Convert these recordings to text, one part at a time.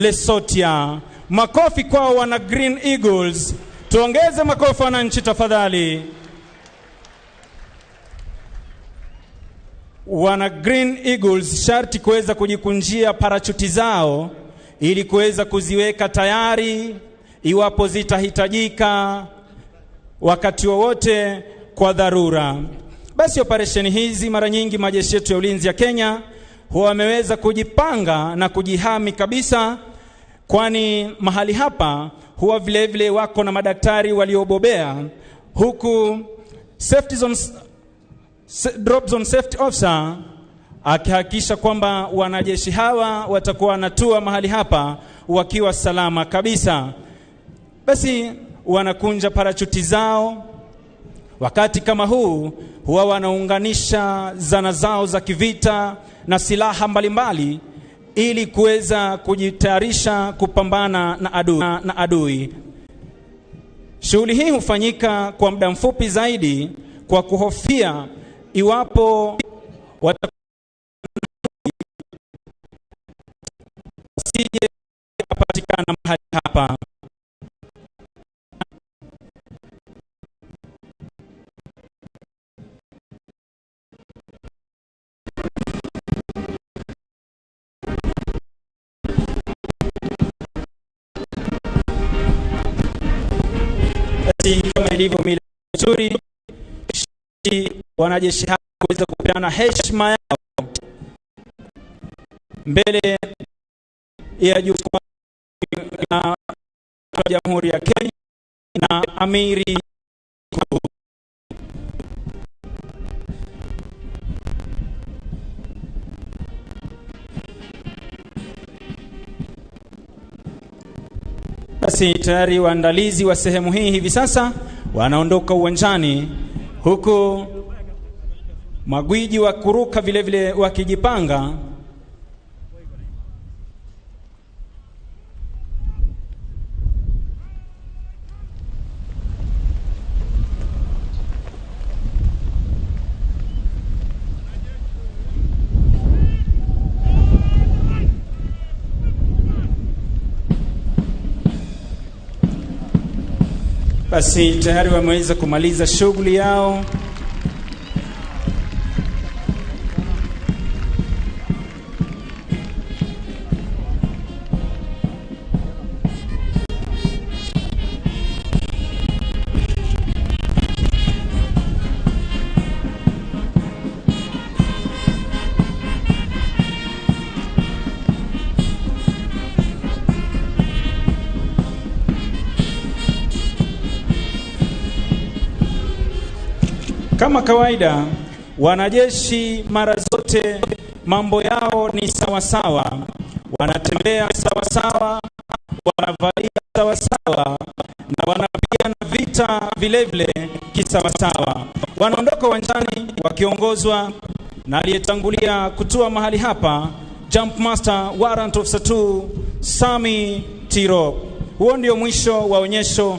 Lesotia. Makofi kwa wana Green Eagles. Tuongeze makofi wananchi tafadhali. Wana Green Eagles sharti kuweza kujikunjia parachuti zao ili kuweza kuziweka tayari iwapo zitahitajika wakati wowote kwa dharura. Basi operesheni hizi mara nyingi majeshi yetu ya ulinzi ya Kenya huwa wameweza kujipanga na kujihami kabisa, kwani mahali hapa huwa vile vile wako na madaktari waliobobea, huku drop zone safety officer akihakikisha kwamba wanajeshi hawa watakuwa wanatua mahali hapa wakiwa salama kabisa. Basi wanakunja parachuti zao. Wakati kama huu huwa wanaunganisha zana zao za kivita na silaha mbalimbali ili kuweza kujitayarisha kupambana na adui. Shughuli hii hufanyika kwa muda mfupi zaidi kwa kuhofia iwapo wasije kupatikana mahali hapa. Kama ilivyo mila nzuri, wanajeshi hao kuweza kupeana heshima yao mbele ya jukwaa la Jamhuri ya Kenya na amiri kuu. Basi tayari waandalizi wa sehemu hii hivi sasa wanaondoka uwanjani, huku magwiji wa kuruka vile vile wakijipanga. Basi tayari wameweza kumaliza shughuli yao. Kama kawaida, wanajeshi mara zote mambo yao ni sawa sawa. Wanatembea sawa sawa, wanavalia sawa sawa, na wanapigana vita vile vile kisawa sawa. Wanaondoka uwanjani wakiongozwa na aliyetangulia kutua mahali hapa, Jump Master Warrant Officer 2 Sami Tiro. Huo ndio mwisho wa onyesho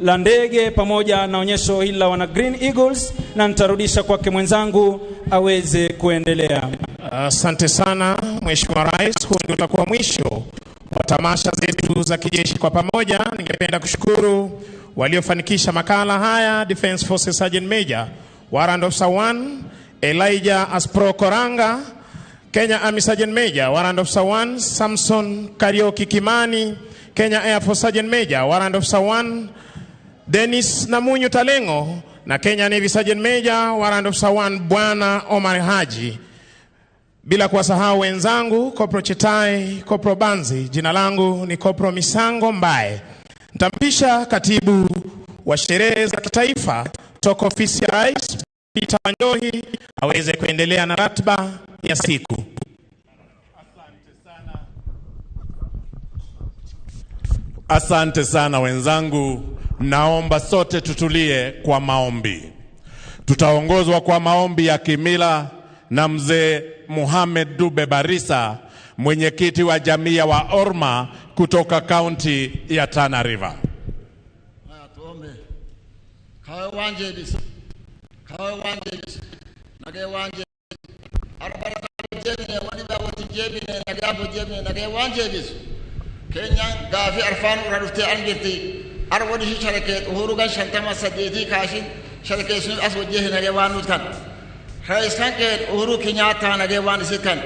la ndege pamoja na onyesho hili la wana Green Eagles, na nitarudisha kwake mwenzangu aweze kuendelea. Asante sana Mheshimiwa Rais. Huu ndio utakuwa mwisho wa tamasha zetu za kijeshi kwa pamoja. Ningependa kushukuru waliofanikisha makala haya: Defense Forces Sergeant Major Warrant Officer 1 Elijah Aspro Koranga, Kenya Army Sergeant Major Warrant Officer 1 Samson Karioki Kimani, Kenya Air Force Sergeant Major Warrant Officer 1 Dennis Namunyu Talengo, na Kenya Navy Sergeant Major Warrant Officer 1 Bwana Omar Haji. Bila kuwasahau wenzangu Kopro Chetai, Kopro Banzi. Jina langu ni Kopro Misango Mbae. Nitampisha katibu wa sherehe za kitaifa toka ofisi ya Rais Peter Wanjohi aweze kuendelea na ratiba ya siku. Asante sana wenzangu. Naomba sote tutulie kwa maombi. Tutaongozwa kwa maombi ya kimila na mzee Mohamed Dube Barisa, mwenyekiti wa jamii wa Orma kutoka kaunti ya Tana River. Tuombe. Kawe wanje bisa. Nage wanje. Arabara jemine wani ba wati jemine nage apo jemine nage wanje bisa. Kenya gaafi arfaan ura dhuftee an jirti arwadi shi sharakee uhuru gan shantama saddeetii kaashin sharakee sun as wajjee hinagee waan nuut kan raiskan kee uhuru Kenyatta nagee waan isit kan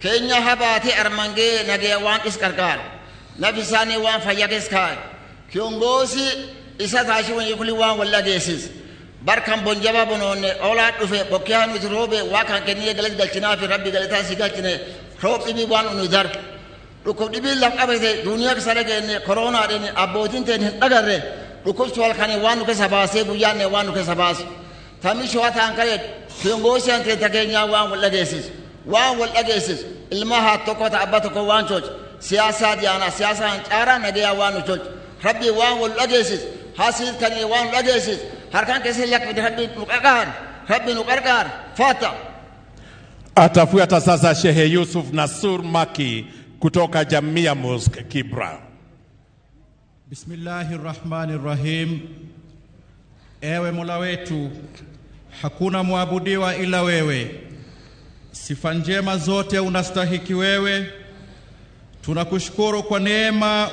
Kenya habaati armangee nagee waan is qarqaar nafisaanii waan fayyakees kaan kiongozi isa taashi wani kuli waan walla geessis barkan bonjaba bonoonne oolaa dhufe bokkaa nuti roobe waa kan kennee galati galchinaa fi rabbi galataa si galchine roob dhibii waan unu dar dhukkub dhibii laf qabate duniyaa kisa dhageenye koronaa dheni abbootiin teen hin dhagarre dhukkubsu halkanii waan nu keessa baasee guyyaanne waan nu keessa baasu tamishi waa ta'an kareed kiongozi an teenta keenyaa waan wal dhageessis ilma haa tokko ta abba tokko waan coc siyaasaa diyaanaa siyaasaa hin caaraa nagayaa waan nu coc rabbi waan wal dhageessis hasiid kanii waan dhageessis harkaan keessa lakbidi rabbi nu qarqaar fata. Atafuata sasa Shehe Yusuf Nasur Maki kutoka Jamia Mosque Kibra. Bismillahirrahmanirrahim. Ewe Mola wetu, hakuna muabudiwa ila wewe. Sifa njema zote unastahiki wewe. Tunakushukuru kwa neema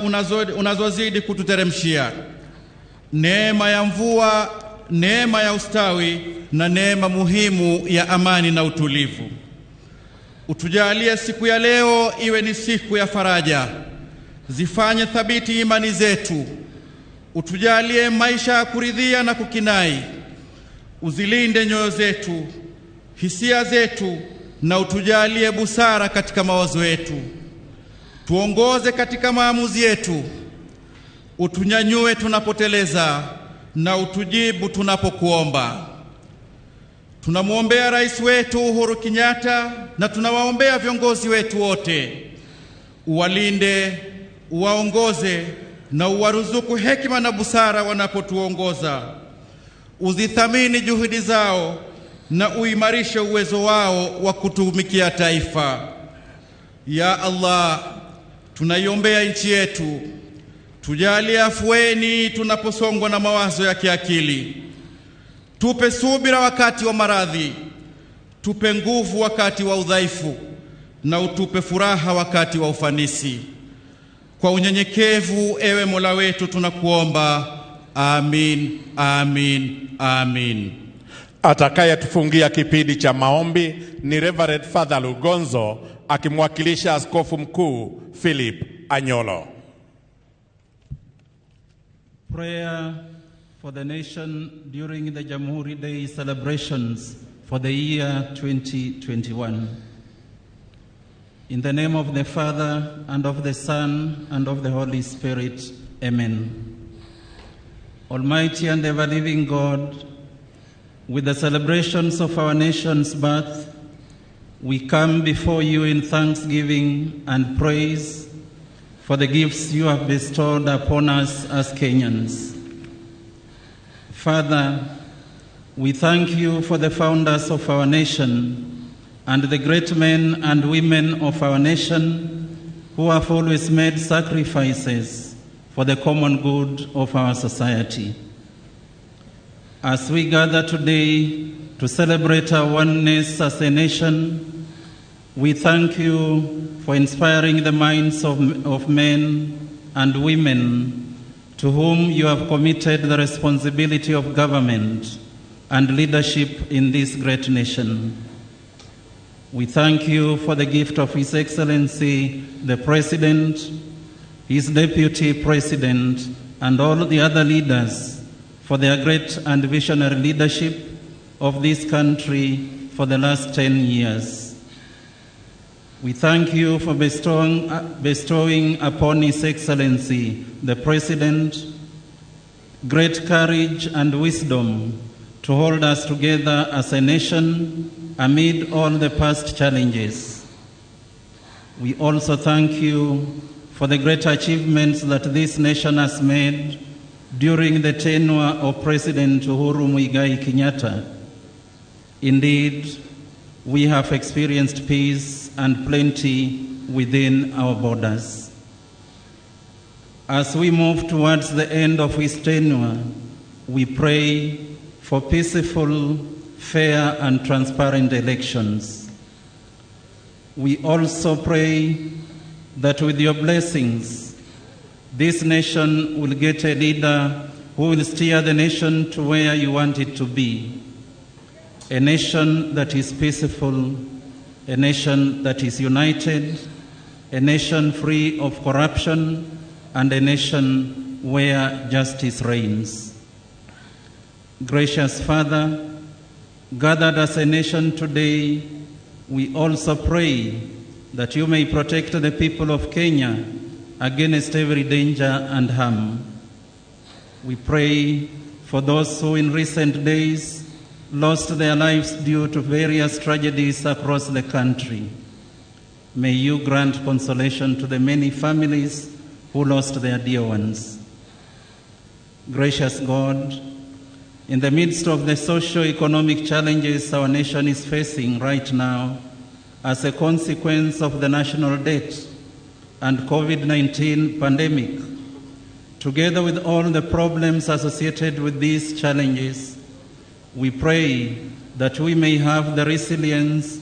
unazozidi kututeremshia. Neema ya mvua, neema ya ustawi na neema muhimu ya amani na utulivu. Utujalie siku ya leo iwe ni siku ya faraja. Zifanye thabiti imani zetu. Utujalie maisha ya kuridhia na kukinai. Uzilinde nyoyo zetu, hisia zetu na utujalie busara katika mawazo yetu. Tuongoze katika maamuzi yetu. Utunyanyue tunapoteleza na utujibu tunapokuomba. Tunamuombea rais wetu Uhuru Kenyatta na tunawaombea viongozi wetu wote. Uwalinde, uwaongoze na uwaruzuku hekima na busara wanapotuongoza. Uzithamini juhudi zao na uimarishe uwezo wao wa kutumikia taifa. Ya Allah, tunaiombea nchi yetu. Tujalie afueni tunaposongwa na mawazo ya kiakili. Tupe subira wakati wa maradhi. Tupe nguvu wakati wa udhaifu. Na utupe furaha wakati wa ufanisi. Kwa unyenyekevu, ewe Mola wetu, tunakuomba. Amin, amin, amin. Atakaye tufungia kipindi cha maombi ni Reverend Father Lugonzo akimwakilisha Askofu Mkuu Philip Anyolo. Prayer for the nation during the Jamuhuri Day celebrations for the year 2021. In the name of the Father, and of the Son, and of the Holy Spirit. Amen. Almighty and ever-living God, with the celebrations of our nation's birth, we come before you in thanksgiving and praise for the gifts you have bestowed upon us as Kenyans. Father, we thank you for the founders of our nation and the great men and women of our nation who have always made sacrifices for the common good of our society. As we gather today to celebrate our oneness as a nation, we thank you for inspiring the minds of men and women to whom you have committed the responsibility of government and leadership in this great nation. We thank you for the gift of His Excellency, the President, His Deputy President, and all the other leaders for their great and visionary leadership of this country for the last 10 years. We thank you for bestowing upon His Excellency, the President, great courage and wisdom to hold us together as a nation amid all the past challenges. We also thank you for the great achievements that this nation has made during the tenure of President Uhuru Muigai Kenyatta. Indeed, we have experienced peace and plenty within our borders. As we move towards the end of his tenure, we pray for peaceful, fair, and transparent elections. We also pray that with your blessings, this nation will get a leader who will steer the nation to where you want it to be. A nation that is peaceful, a nation that is united, a nation free of corruption, and a nation where justice reigns. Gracious Father, gathered as a nation today, we also pray that you may protect the people of Kenya against every danger and harm. We pray for those who in recent days lost their lives due to various tragedies across the country. May you grant consolation to the many families who lost their dear ones. Gracious God, in the midst of the socio-economic challenges our nation is facing right now as a consequence of the national debt and COVID-19 pandemic, together with all the problems associated with these challenges, we pray that we may have the resilience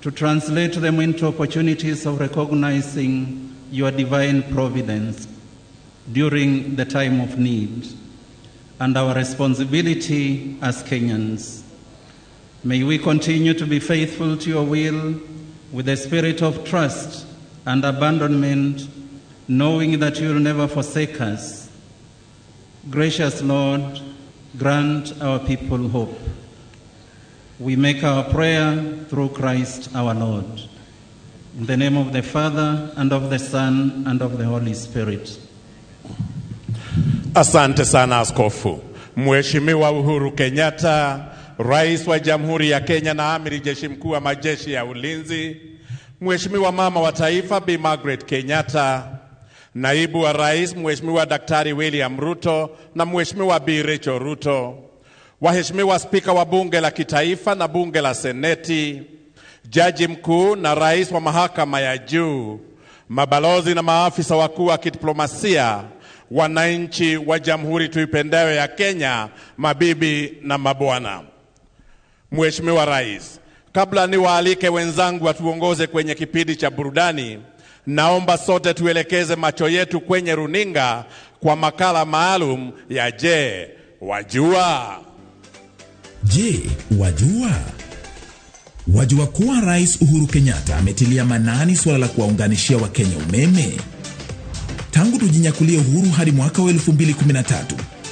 to translate them into opportunities of recognizing your divine providence during the time of need and our responsibility as Kenyans. May we continue to be faithful to your will with a spirit of trust and abandonment, knowing that you will never forsake us. Gracious Lord, grant our people hope. We make our prayer through Christ our Lord. In the name of the Father, and of the Son, and of the Holy Spirit. Asante sana Askofu. Mheshimiwa Uhuru Kenyatta, Rais wa Jamhuri ya Kenya na Amiri Jeshi Mkuu wa Majeshi ya Ulinzi, Mheshimiwa Mama wa Taifa Bi Margaret Kenyatta, Naibu wa Rais Mheshimiwa Daktari William Ruto na Mheshimiwa Bi Rachel Ruto, Waheshimiwa Spika wa Bunge la Kitaifa na Bunge la Seneti, Jaji Mkuu na Rais wa Mahakama ya Juu, mabalozi na maafisa wakuu wa kidiplomasia, wananchi wa Jamhuri tuipendayo ya Kenya, mabibi na mabwana. Mheshimiwa Rais, kabla niwaalike wenzangu watuongoze kwenye kipindi cha burudani, naomba sote tuelekeze macho yetu kwenye runinga kwa makala maalum ya Je, Wajua? Je, wajua? Wajua kuwa Rais Uhuru Kenyatta ametilia manani suala la kuwaunganishia Wakenya umeme? Tangu tujinyakulie uhuru hadi mwaka wa 2013,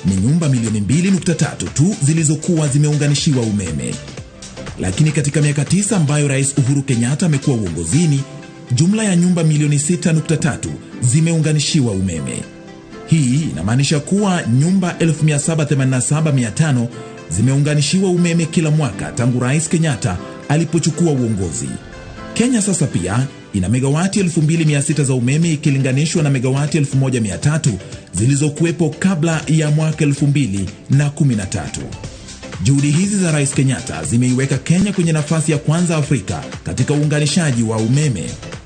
ni nyumba milioni 2.3 tu zilizokuwa zimeunganishiwa umeme. Lakini katika miaka 9 ambayo Rais Uhuru Kenyatta amekuwa uongozini, jumla ya nyumba milioni 6.3 zimeunganishiwa umeme. Hii inamaanisha kuwa nyumba 1787,500 zimeunganishiwa umeme kila mwaka tangu Rais Kenyatta alipochukua uongozi. Kenya sasa pia ina megawati 2600 za umeme ikilinganishwa na megawati 1300 zilizokuwepo kabla ya mwaka 2013. Juhudi hizi za Rais Kenyatta zimeiweka Kenya kwenye nafasi ya kwanza Afrika katika uunganishaji wa umeme.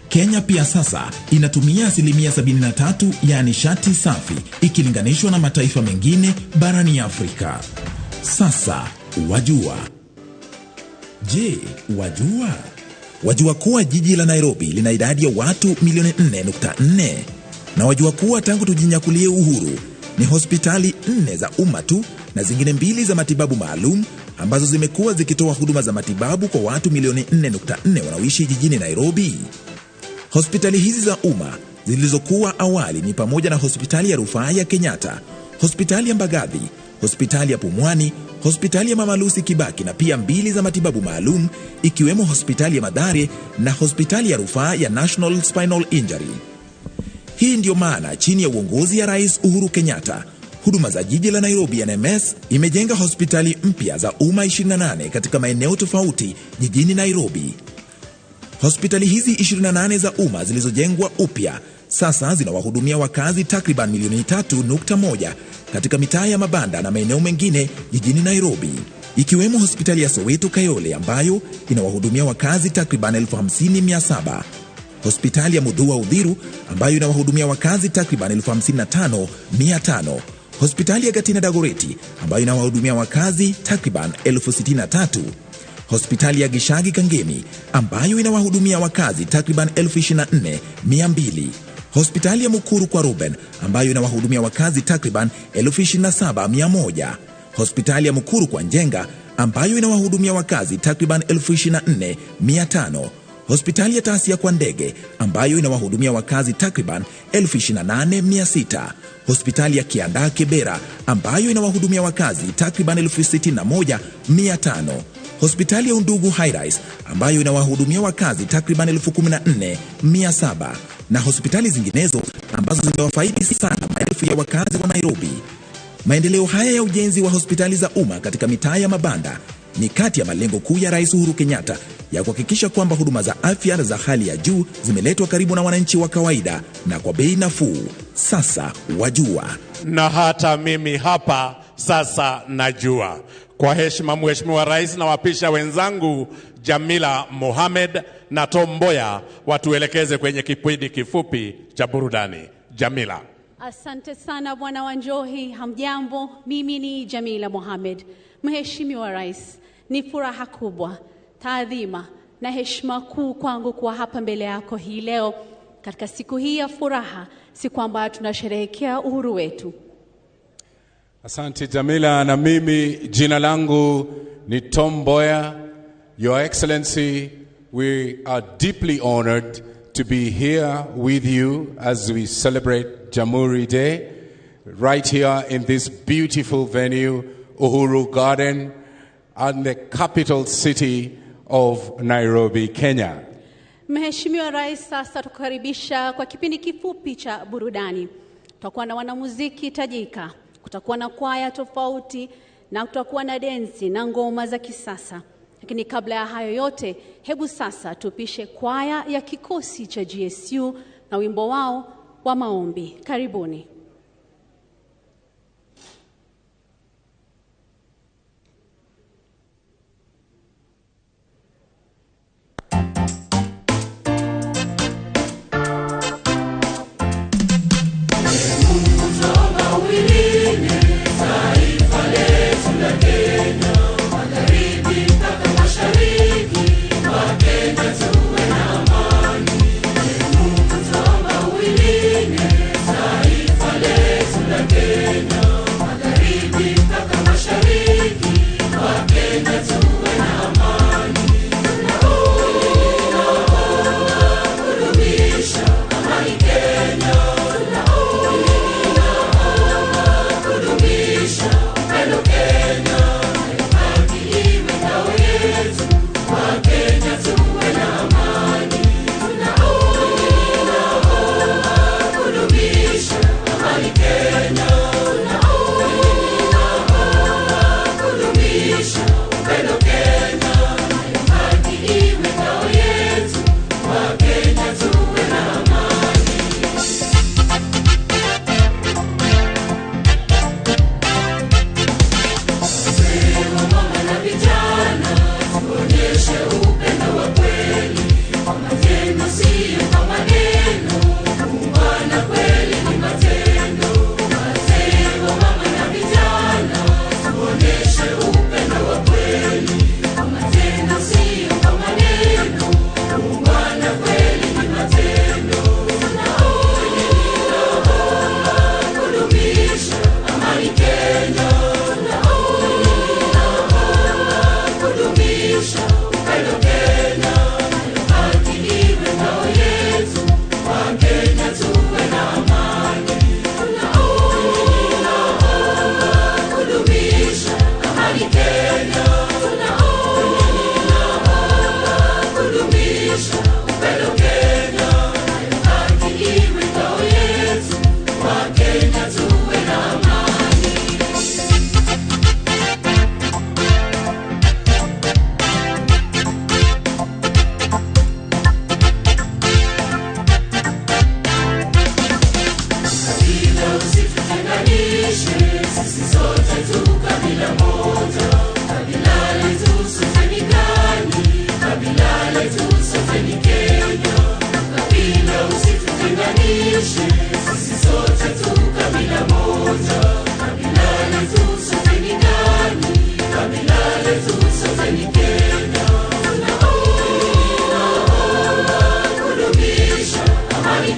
Kenya pia sasa inatumia 73% ya nishati safi ikilinganishwa na mataifa mengine barani Afrika. Sasa wajua? Je, wajua? Wajua kuwa jiji la Nairobi lina idadi ya watu milioni 4.4? Na wajua kuwa tangu tujinyakulie uhuru ni hospitali 4 za umma tu na zingine 2 za matibabu maalum ambazo zimekuwa zikitoa huduma za matibabu kwa watu milioni 4.4 wanaoishi jijini Nairobi? Hospitali hizi za umma zilizokuwa awali ni pamoja na hospitali ya rufaa ya Kenyatta, hospitali ya Mbagathi, hospitali ya Pumwani, hospitali ya Mama Lucy Kibaki na pia 2 za matibabu maalum ikiwemo hospitali ya Mathare na hospitali ya rufaa ya National Spinal Injury. Hii ndio maana chini ya uongozi ya Rais Uhuru Kenyatta, huduma za jiji la Nairobi NMS imejenga hospitali mpya za umma 28 katika maeneo tofauti jijini Nairobi. Hospitali hizi 28 za umma zilizojengwa upya sasa zinawahudumia wakazi takriban milioni 3.1 katika mitaa ya mabanda na maeneo mengine jijini Nairobi, ikiwemo hospitali ya Soweto Kayole ambayo inawahudumia wakazi takriban 50,700, hospitali ya Muthua Uthiru ambayo inawahudumia wakazi takriban 55,500, hospitali ya Gatina Dagoretti ambayo inawahudumia wakazi takriban 63,000, hospitali ya Gishagi Kangemi ambayo inawahudumia wakazi takriban 24,200, Hospitali ya Mukuru kwa Ruben ambayo inawahudumia wakazi takriban 27,100. Hospitali ya Mukuru kwa Njenga ambayo inawahudumia wakazi takriban 24,500. Hospitali ya Tasia kwa Ndege ambayo inawahudumia wakazi takriban 28,600. Hospitali ya Kianda Kibera ambayo inawahudumia wakazi takriban 61,500. Hospitali ya Undugu High Rise ambayo inawahudumia wakazi takriban 14,700 na hospitali zinginezo ambazo zimewafaidi sana maelfu ya wakazi wa Nairobi. Maendeleo haya ya ujenzi wa hospitali za umma katika mitaa ya mabanda ni kati ya malengo kuu ya Rais Uhuru Kenyatta ya kuhakikisha kwamba huduma za afya za hali ya juu zimeletwa karibu na wananchi wa kawaida na kwa bei nafuu. Sasa wajua. Na hata mimi hapa sasa najua. Kwa heshima Mheshimiwa Rais na wapisha wenzangu Jamila Mohamed na Tom Mboya watuelekeze kwenye kipindi kifupi cha burudani. Jamila. Asante sana Bwana Wanjohi, hamjambo. Mimi ni Jamila Mohamed. Mheshimiwa Rais, ni furaha kubwa, taadhima na heshima kuu kwangu kuwa hapa mbele yako hii leo katika siku hii ya furaha, siku ambayo tunasherehekea uhuru wetu. Asante Jamila, na mimi jina langu ni Tom Mboya. Your Excellency, we are deeply honored to be here with you as we celebrate Jamhuri Day right here in this beautiful venue, Uhuru Garden, and the capital city of Nairobi, Kenya. Mheshimiwa Rais, sasa tukukaribisha kwa kipindi kifupi cha burudani. Tutakuwa na wanamuziki tajika, kutakuwa na kwaya tofauti, na kutakuwa na densi na ngoma za kisasa. Lakini kabla ya hayo yote, hebu sasa tupishe kwaya ya kikosi cha GSU na wimbo wao wa maombi. Karibuni.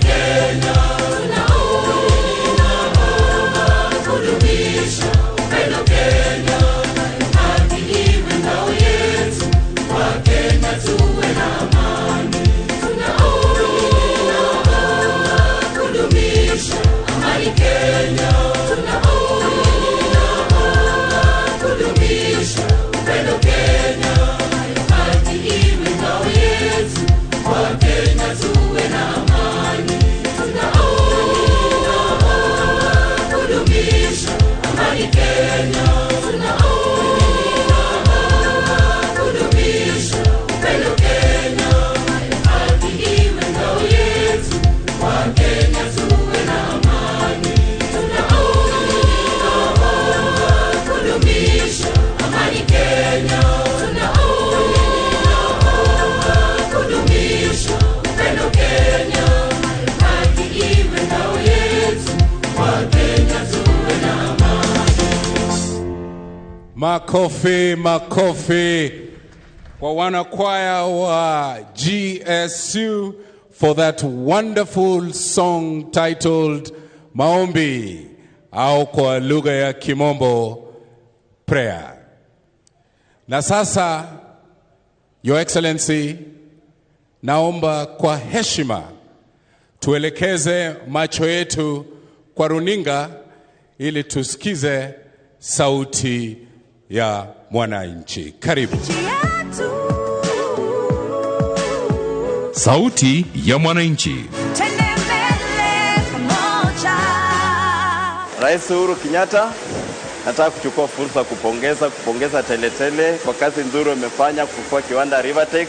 Kenya. Makofi, makofi kwa wanakwaya wa GSU for that wonderful song titled Maombi, au kwa lugha ya Kimombo prayer. Na sasa, Your Excellency, naomba kwa heshima tuelekeze macho yetu kwa runinga ili tusikize sauti ya mwananchi. Karibu. Sauti ya mwananchi. Rais Uhuru Kenyatta, nataka kuchukua fursa kupongeza Teletele kwa kazi nzuri umefanya kufufua kiwanda Rivertex.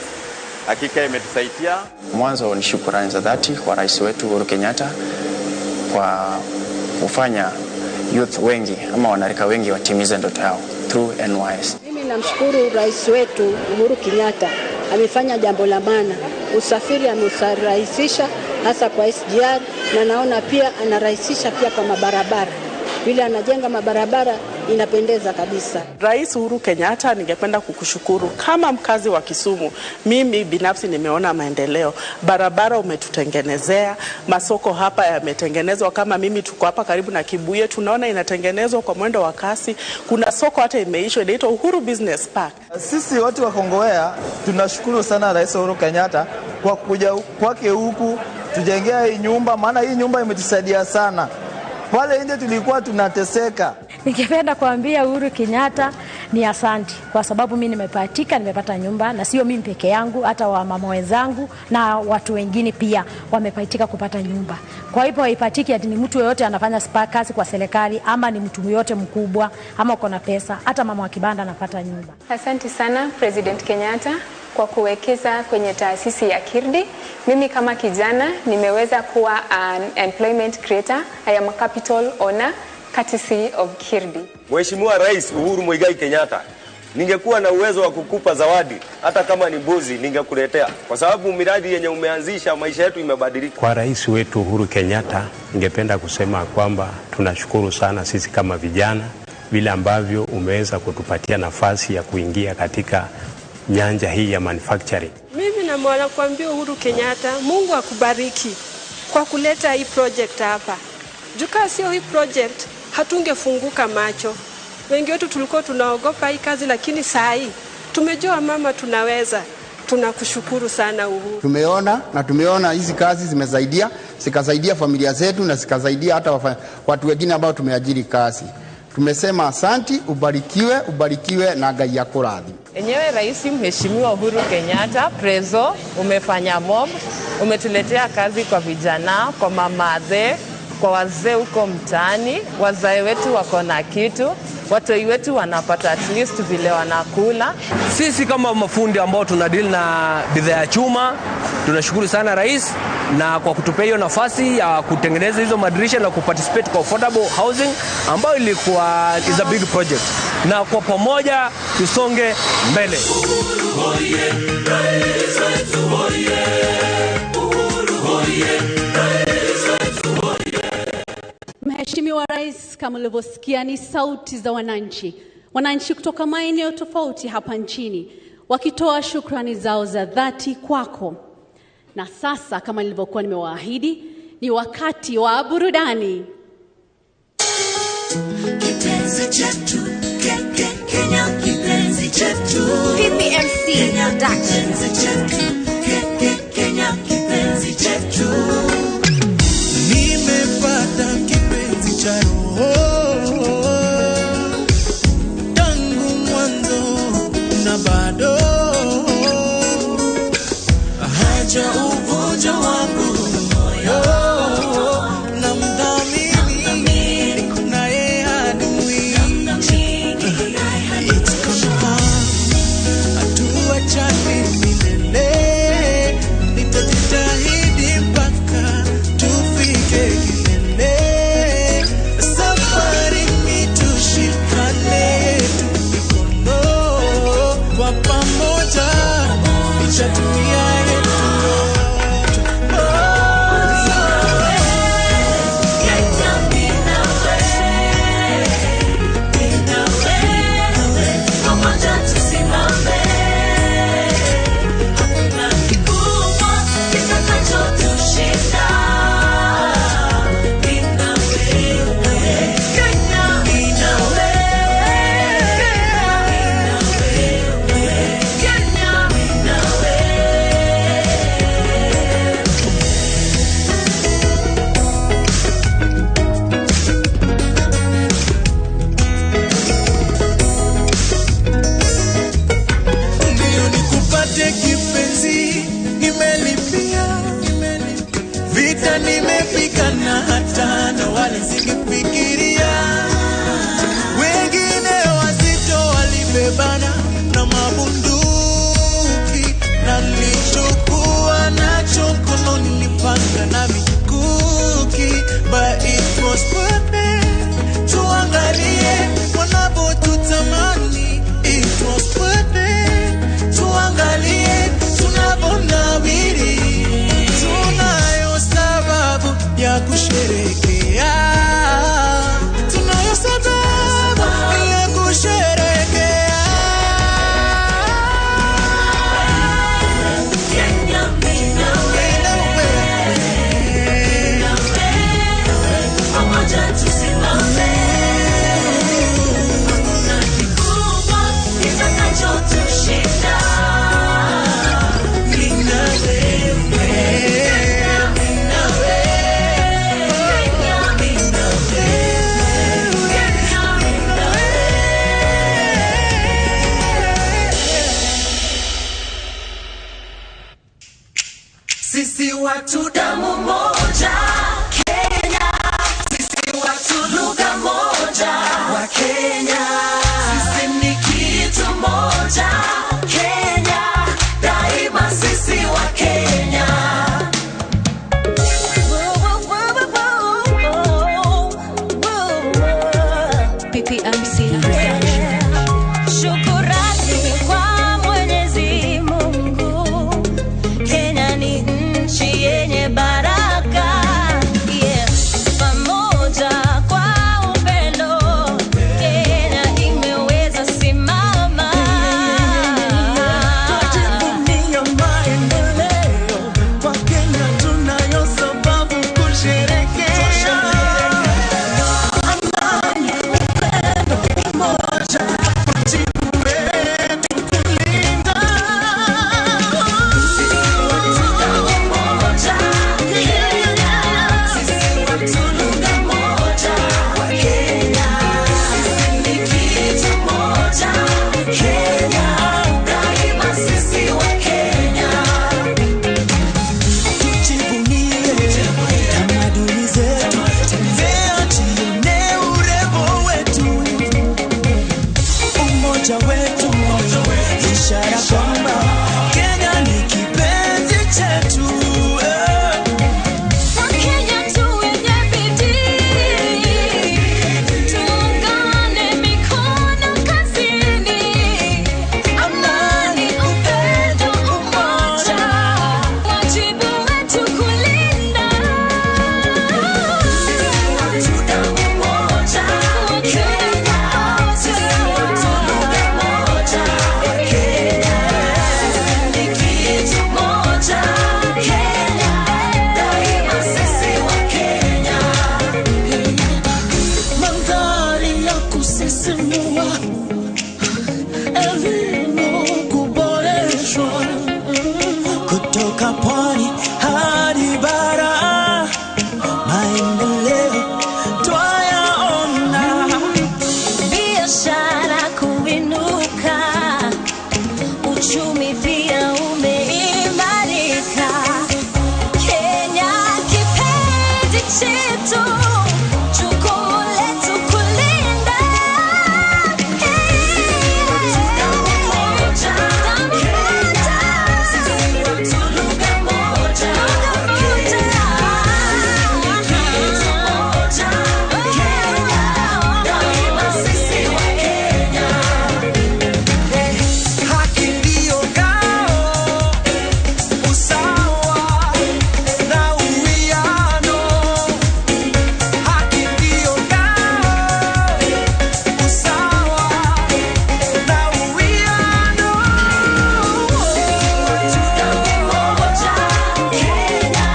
Hakika imetusaidia. Mwanzo ni shukrani za dhati kwa rais wetu Uhuru Kenyatta kwa kufanya youth wengi ama wanarika wengi watimize ndoto yao through NYS. Mimi namshukuru rais wetu Uhuru Kenyatta, amefanya jambo la maana. Usafiri ameusarahisisha hasa kwa SGR, na naona pia anarahisisha pia kwa mabarabara. Vile anajenga mabarabara inapendeza kabisa. Rais Uhuru Kenyatta, ningependa kukushukuru kama mkazi wa Kisumu. Mimi binafsi nimeona maendeleo. Barabara umetutengenezea, masoko hapa yametengenezwa. Kama mimi tuko hapa karibu na Kibuye, tunaona inatengenezwa kwa mwendo wa kasi. Kuna soko hata imeishwa, inaitwa Uhuru Business Park. Sisi watu wa Kongowea tunashukuru sana Rais Uhuru Kenyatta kwa kuja kwake huku tujengea hii nyumba, maana hii nyumba imetusaidia sana. Pale nje tulikuwa tunateseka. Ningependa kuambia Uhuru Kenyatta ni asante kwa sababu mimi nimepata nyumba, na sio mimi peke yangu, hata wa mama wenzangu na watu wengine pia wamepaitika kupata nyumba. Kwa hivyo haipatiki ati ni mtu yeyote anafanya kazi kwa serikali ama ni mtu yote mkubwa ama uko na pesa, hata mama wa kibanda anapata nyumba. Asante sana President Kenyatta kwa kuwekeza kwenye taasisi ya Kirdi. Mimi kama kijana nimeweza kuwa an employment creator. I am a capital owner courtesy of Kirdi. Mheshimiwa Rais Uhuru Muigai Kenyatta, ningekuwa na uwezo wa kukupa zawadi hata kama ni mbuzi ningekuletea, kwa sababu miradi yenye umeanzisha maisha yetu imebadilika. Kwa rais wetu Uhuru Kenyatta, ningependa kusema kwamba tunashukuru sana sisi kama vijana vile ambavyo umeweza kutupatia nafasi ya kuingia katika nyanja hii ya manufacturing. Mimi namwona kuambia Uhuru Kenyatta, Mungu akubariki kwa kuleta hii project hapa. Juka sio hii project hatungefunguka macho. Wengi wetu tulikuwa tunaogopa hii kazi, lakini saa hii tumejua mama tunaweza. Tunakushukuru sana Uhuru. Tumeona hizi kazi zikasaidia familia zetu na zikasaidia hata watu wengine ambao tumeajiri kazi. Tumesema asanti, ubarikiwe na Ngai akurathi. Enyewe Rais Mheshimiwa Uhuru Kenyatta, prezo, umefanya mob, umetuletea kazi kwa vijana, kwa mamadhe, kwa wazee huko mtaani, wazae wetu wako na kitu, watoi wetu wanapata at least vile wanakula. Sisi kama mafundi ambao tunadeal na bidhaa ya chuma, tunashukuru sana Rais na kwa kutupea hiyo nafasi ya kutengeneza hizo madirisha na kuparticipate kwa affordable housing ambayo ilikuwa is a big project, na kwa pamoja tusonge mbele. Mheshimiwa Rais, kama ulivyosikia ni sauti za wananchi kutoka maeneo tofauti hapa nchini wakitoa shukrani zao za dhati kwako. Na sasa kama nilivyokuwa nimewaahidi, ni wakati wa burudani. Kipenzi chetu, Kenya kipenzi chetu. PPMC Kipenzi chetu, Kenya kipenzi chetu. Nimepata kipenzi cha roho tangu mwanzo na bado haja uvoja wangu moyo na mdhamini na yeye hadi mwisho. It's confirmed, hatuachani milele. watu damu moja Kenya, sisi watu lugha moja wa Kenya, sisi ni kitu moja Kenya, daima sisi wa Kenya. PPMC Shukurani kwa Mwenyezi Mungu, Kenya ni nchi yenye baraka, yeah. Pamoja kwa upendo, Kenya imeweza simama. Tunajivunia maendeleo, kwa Kenya tunayo sababu kusherehekea. Amani, upendo, umoja, wajibu wetu kulinda. Sisi watu damu moja Kenya, sisi watu lugha moja wa Kenya, sisi ni kitu moja Kenya, daima sisi wa Kenya. Tujivunie tamaduni zetu, tembea jione urembo wetu, umoja wetu, ishara kwamba Kenya ni kipenzi chetu. Wakenya tu wenye bidii, tuungane mikono kazini, amani, upendo, umoja, wajibu wetu kulinda. Sisi watu damu moja Kenya, sisi watu lugha moja wa Kenya, sisi ni kitu moja Kenya, daima sisi wa Kenya. Mandhari ya kusisimua, elimu kuboreshwa, kutoka pwani hadi bara, maendeleo twayaona, biashara kuinuka, uchumi pia umeimarika. Kenya kipenzi chetu, jukumu letu kulinda. Damu moja Kenya, sisi watu lugha moja wa Kenya, kitu moja Kenya, daima sisi wa Kenya. Haki ndio ngao, usawa na uwiano. Haki ndio ngao, usawa na uwiano. Watu damu moja Kenya,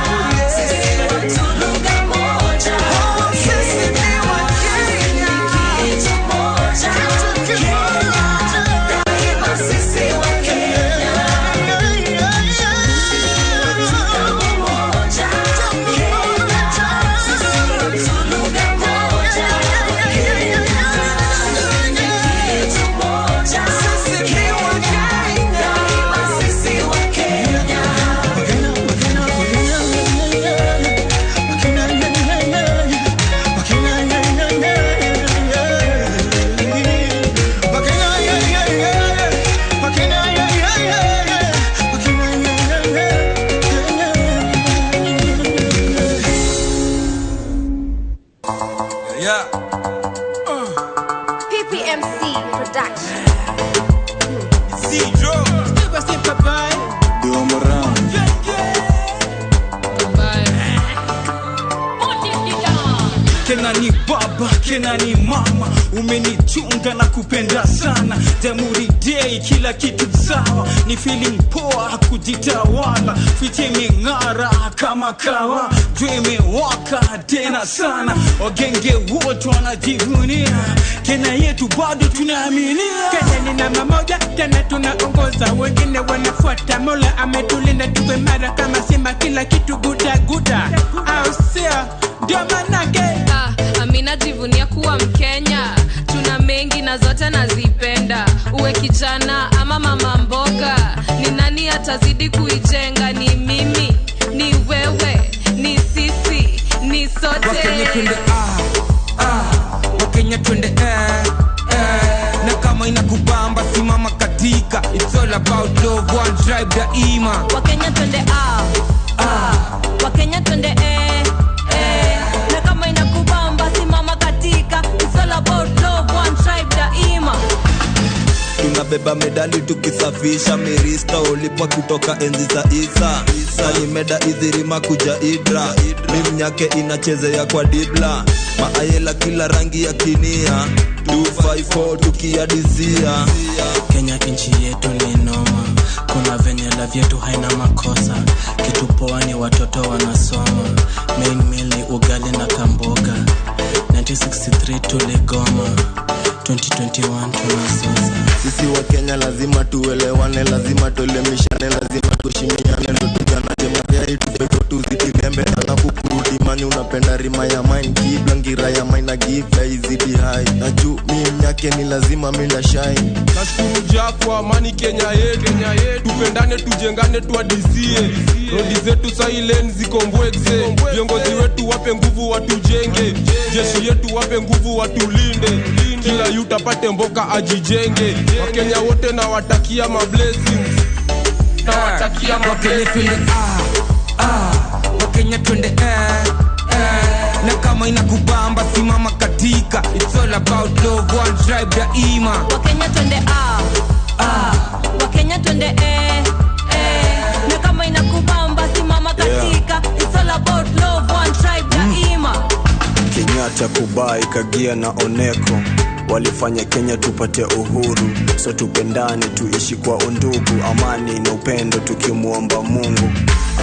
sisi watu lugha moja, sisi ni wa Kenya, kitu moja Kenya, daima sisi wa Kenya. Yeah. PPMC Production. Zero. Kena ni baba, kena ni mama, umenichunga na kupenda sana. Jamhuri Day, kila kitu sawa, ni feeling poa, kujitawala. Fiche imeng'ara kama kawa, jua imewaka tena sana. Wagenge wote wanajivunia, Kenya yetu bado tunaaminia. Kenya ni namba moja, tena tunaongoza, wengine wanafuata. Mola ametulinda tuwe mara kama simba, kila kitu guda guda, au sio? Ndio manake Amina jivunia kuwa Mkenya, tuna mengi na zote nazipenda. Uwe kijana ama mama mboga, ni nani atazidi kuijenga? Ni mimi, ni wewe, all about love, one tribe daima. Wakenya twende Wakenya twende na kama inakubamba simama katika. It's all about love, one tribe daima. Tunabeba medali tukisafisha mirista ulipwa kutoka enzi za Isa. Sani meda idhirima kuja Idra. Mimnyake inachezea kwa dibla. Maayela kila rangi ya kinia. 254 tukiadisia. Kenya inchi yetu ni noma. Kuna venye la vyetu haina makosa. Kitu poa ni watoto wanasoma. Main meal ni ugali na kamboga. 1963 tuligoma. 2021 tunasosa. Sisi wa Kenya lazima tuelewane, lazima tuelemishane, lazima tushimiane, ndo tujana jema ya tupeto tuzikilembe. Alafu kurudi mani unapenda rima ya mine, kiblangira ya mine na give ya izidi high. Na juu mimi yake ni lazima minda shine. Nashukuru Jafu amani Kenya yetu, tupendane tujengane tuadisie. Rodi zetu silent zikombweze, viongozi wetu wape nguvu watujenge, jeshi yetu wape nguvu watulinde, kila yuta pate mboka ajijenge. Wakenya wote na watakia ma blessings, na watakia ma blessings. Wakenya twende na kama inakubamba simama katika. It's all about love, one tribe daima. Wakenya twende Wakenya twende na kama inakubamba simama katika. It's all about love, one tribe daima. Kenyatta, Kubai, Kagia na Oneko walifanya Kenya tupate uhuru. So tupendane tuishi kwa undugu, amani na upendo tukimuomba Mungu.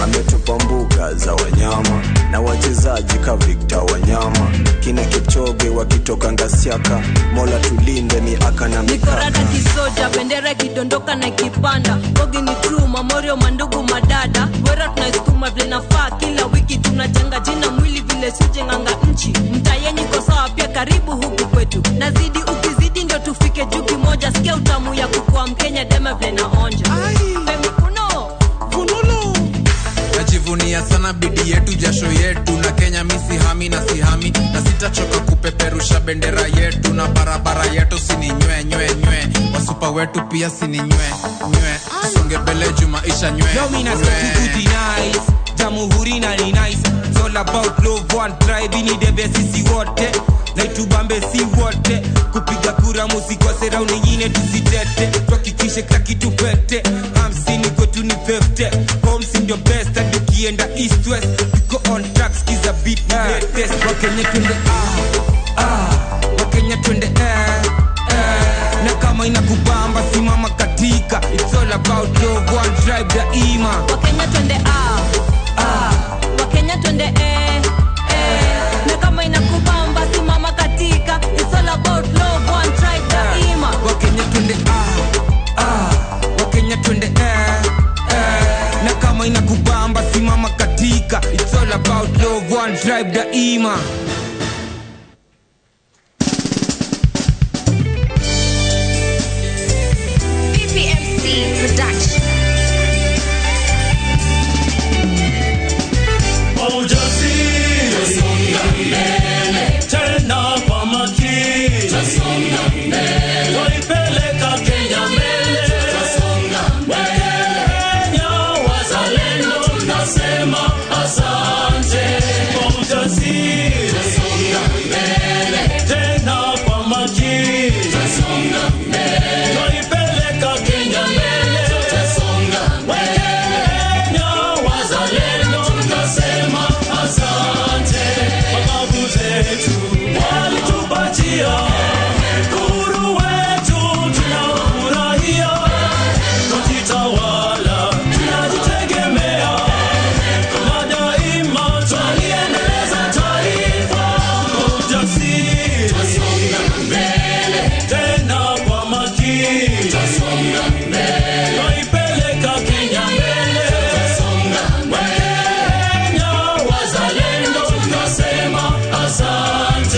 Ametupa mbuga za wanyama na wachezaji ka Victor Wanyama, kina Kipchoge wakitoka Ngasiaka. Mola tulinde miaka na mipaka. Mikorada kisoja, bendera kidondoka na kipanda. Bogi ni true, mamorio mandugu madada. Wera tunaisukuma vile nafaa, kila wiki tunajenga jina mwili vile sijenganga nchi. Mtayenyi kwa sawa pia karibu huku kwetu. Nazidi ukizidi ndio tufike juu kimoja. Sikia utamu ya kukua Mkenya dema vile naonja. Femi kuno, funulu. Najivunia sana bidii yetu, jasho yetu, na Kenya misi hami na sihami, na sitachoka kupeperusha bendera yetu, na barabara yetu sininywe nywe nywe, wasupa wetu pia sininywe nywe, songe bele juma isha nywe. Yo mina sikuti nice, Jamuhuri na ni nice. It's all about love, one tribe, ini debe sisi wote, na itubambe si wote. Kupiga kura musikose, raundi nyingine tusitete, tuhakikishe kila kitu pete. 50 kwetu ni 50, homes ndio best, hadi ukienda east west. Tuko on track, skiza beat ni latest. Wakenya twende Wakenya twende na kama inakubamba simama katika. It's all about love, one tribe daima. Wakenya twende Wakenya twende na kama inakubamba simama katika. It's all about love, one tribe daima. Wakenya twende Wakenya twende na kama inakubamba simama katika. It's all about love, one tribe daima. Production. Tena kwa makini, waipeleka Kenya mbele. Wakenya wazalendo tunasema asante kwa ujasiri. Tena kwa makini, waipeleka Kenya mbele. Wakenya wazalendo tunasema asante. Mababu zetu walitupatia uhuru wetu, tunaufurahia. Tukitawala tunajitegemea, na daima twaliendeleza taifa kwa ujasiri. Tena kwa makini, twaipeleka Kenya mbele. Wakenya wazalendo tunasema asante.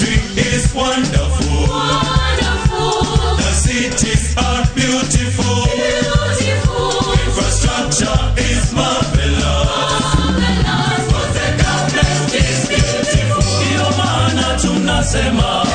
country is wonderful. Wonderful. The cities are beautiful. Beautiful. Infrastructure is marvelous. Marvelous. But the government is beautiful. Ndio maana tunasema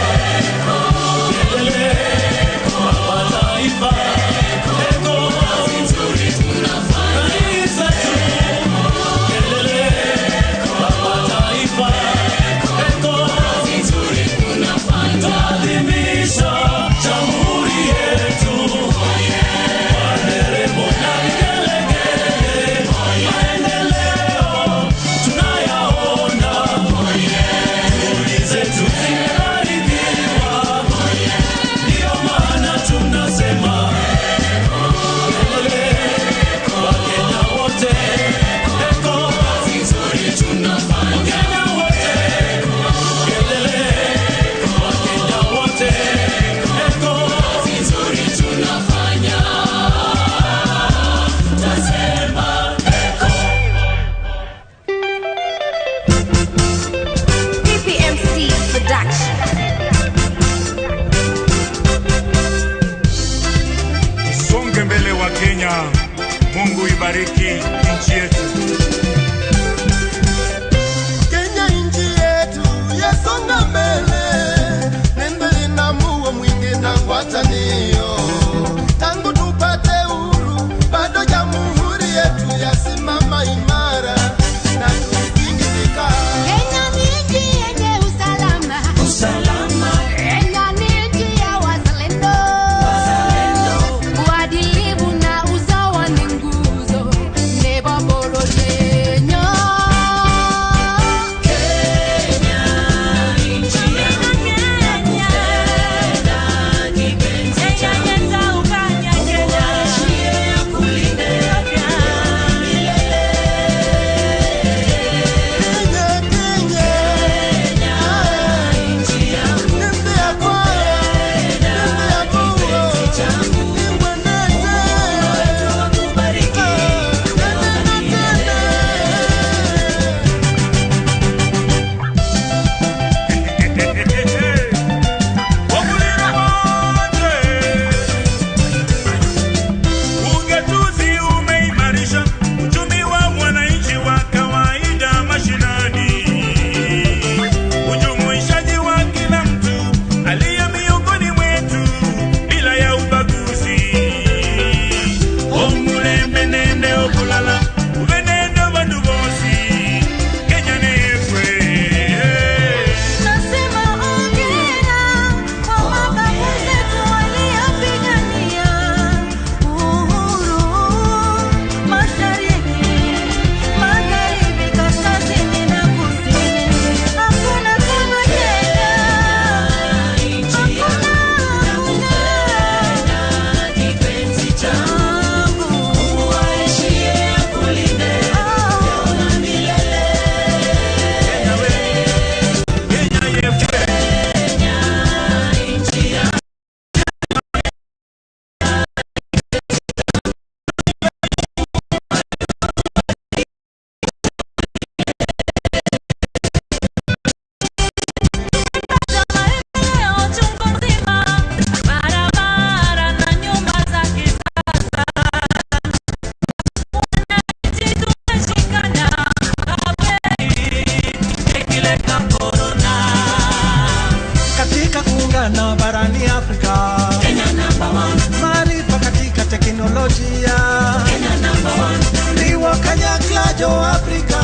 Mungu ibariki nchi yetu. Kenya nchi yetu yasonga mbele, nendele na muo mwingi na ngwatanio. Tangu tupate uhuru, bado jamhuri yetu yasimama imara na tukiingizika. Kenya ni nchi yenye usalama. Usalama. Kenya ni nchi ya wazalendo. Wazalendo. Uadilifu na usawa ni nguzo. Neba bolo lenyo. Kenya nchi ya kupenda kipenzi cha ukanya Kenya. Shia kulinde milele. Ugatuzi umeimarisha uchumi wa wananchi wa kawaida mashinani. Ujumuishaji wa kila mtu aliye miongoni mwetu bila ya ubaguzi. Omulembe nende okulala ubenendo bandu bosi. Kenya nefwe. Nasema ongera kwa mababu zetu waliopigania uhuru. Mashariki, magharibi, kaskazini na kusini. Hakuna kama Kenya. Hakuna kipenzi changu. Waishie kulinde na milele. Barabara na nyumba za kisasa. Wananchi tumeshikana kile corona. Katika kuungana barani Afrika, Kenya number one. maarifa katika teknolojia, Kenya number one. liwa kanyaklajo Afrika,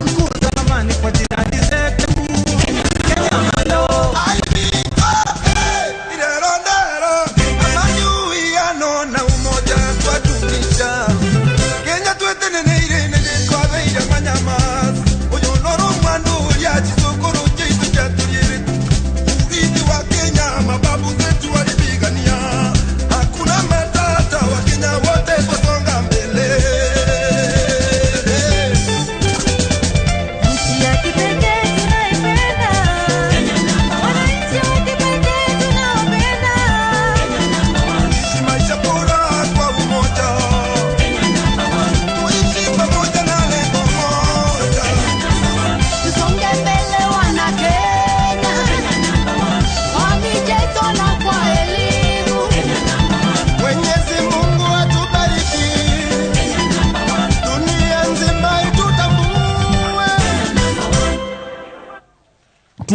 mkuu za amani kwa jirani zetu, Kenya malo. Amani, uwiano na umoja twadumisha. Kenya tweteneneire nene twabeire manyamazi. Uyu noro mwandu ya chisokoro cheitu chaturiere. Urithi wa Kenya mababu zetu walipigania. Hakuna matata, wa Kenya wote twasonga mbele. Nchi ya kipekee.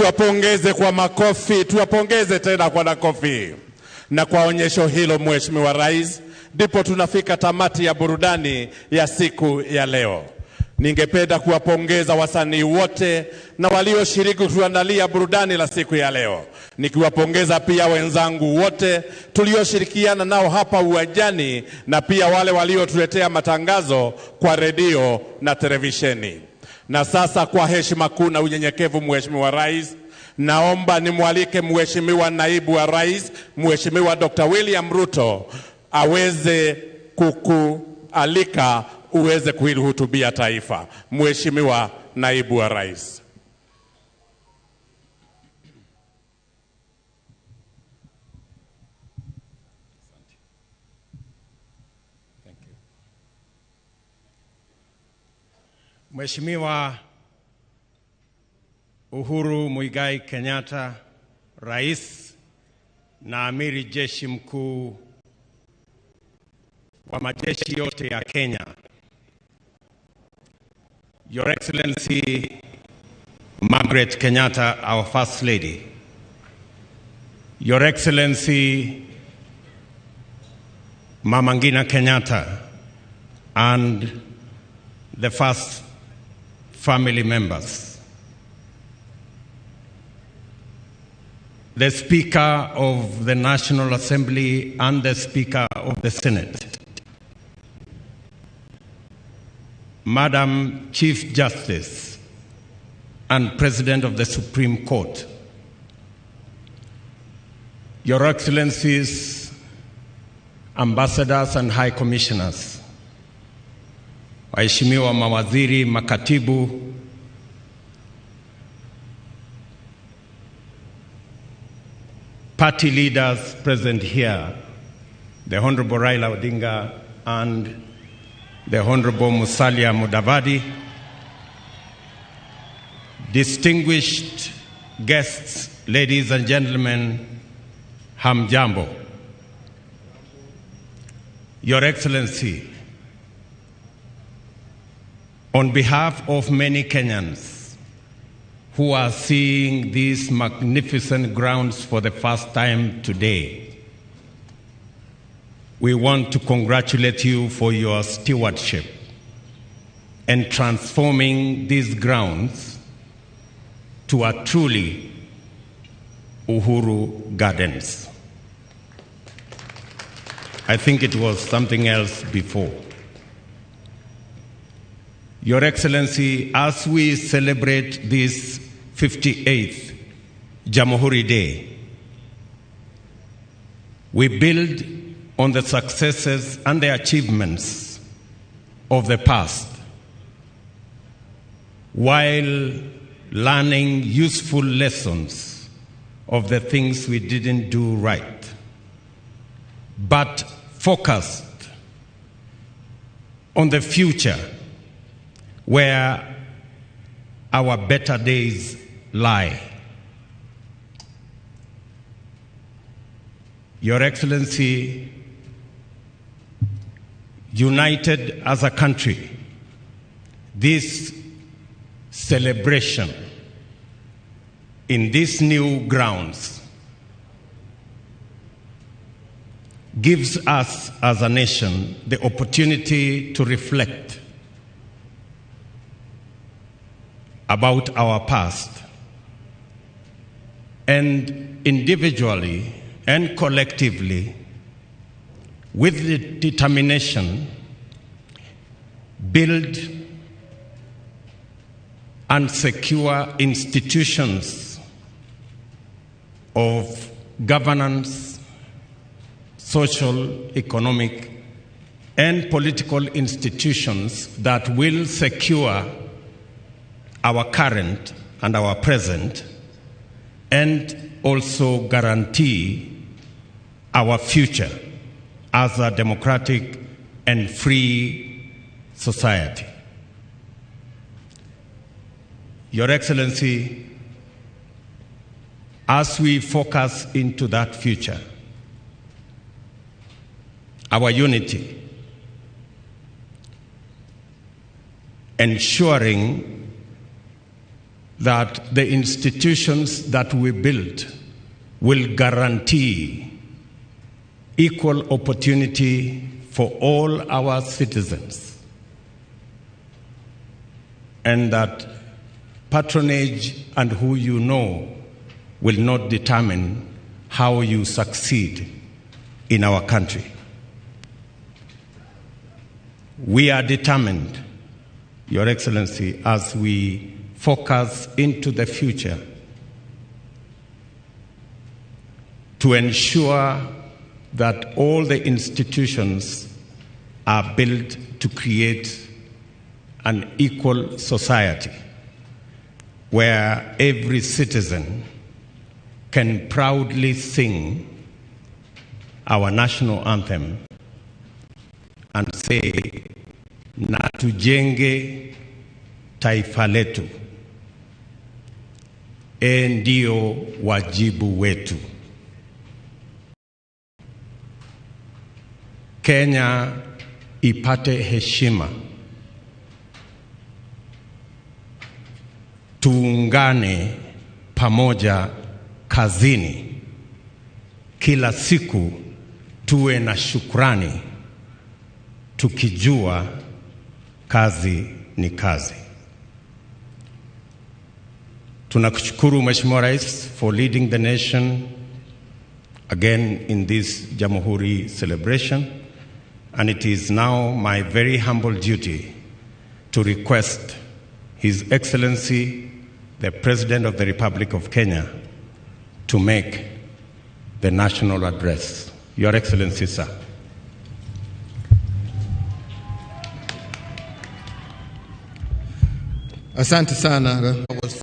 tuwapongeze kwa makofi, tuwapongeze tena kwa makofi. Na kwa onyesho hilo, Mheshimiwa Rais, ndipo tunafika tamati ya burudani ya siku ya leo. Ningependa kuwapongeza wasanii wote na walioshiriki kutuandalia burudani la siku ya leo. Nikiwapongeza pia wenzangu wote tulioshirikiana nao hapa uwanjani na pia wale waliotuletea matangazo kwa redio na televisheni. Na sasa kwa heshima kuu na unyenyekevu, Mheshimiwa Rais, naomba nimwalike Mheshimiwa Naibu wa Rais, Mheshimiwa Dr. William Ruto aweze kukualika uweze kuhutubia taifa. Mheshimiwa Naibu wa Rais. Mheshimiwa Uhuru Muigai Kenyatta, Rais na Amiri Jeshi Mkuu wa majeshi yote ya Kenya, Your Excellency Margaret Kenyatta, our First Lady, Your Excellency Mama Ngina Kenyatta, and the first family members, the Speaker of the National Assembly and the Speaker of the Senate, Madam Chief Justice and President of the Supreme Court, Your Excellencies, Ambassadors and High Commissioners, waheshimiwa mawaziri, makatibu, party leaders present here, the Honorable Raila Odinga and the Honorable Musalia Mudavadi, distinguished guests, ladies and gentlemen, hamjambo. Your Excellency, on behalf of many Kenyans who are seeing these magnificent grounds for the first time today, we want to congratulate you for your stewardship in transforming these grounds to a truly Uhuru Gardens. I think it was something else before. Your Excellency, as we celebrate this 58th Jamuhuri Day, we build on the successes and the achievements of the past, while learning useful lessons of the things we didn't do right, but focused on the future where our better days lie. Your Excellency, united as a country, this celebration in these new grounds gives us as a nation the opportunity to reflect about our past, and individually and collectively, with the determination, build and secure institutions of governance, social, economic, and political institutions that will secure our current and our present, and also guarantee our future as a democratic and free society. Your Excellency, as we focus into that future, our unity, ensuring that the institutions that we build will guarantee equal opportunity for all our citizens, and that patronage and who you know will not determine how you succeed in our country. We are determined, Your Excellency, as we focus into the future, to ensure that all the institutions are built to create an equal society where every citizen can proudly sing our national anthem and say, na tujenge taifa letu, ndio wajibu wetu. Kenya ipate heshima. Tuungane pamoja kazini. Kila siku tuwe na shukrani, tukijua kazi ni kazi. Tunakushukuru Mheshimiwa Rais for leading the nation again in this Jamuhuri celebration, and it is now my very humble duty to request His Excellency, the President of the Republic of Kenya, to make the national address. Your Excellency, sir. Asante sana.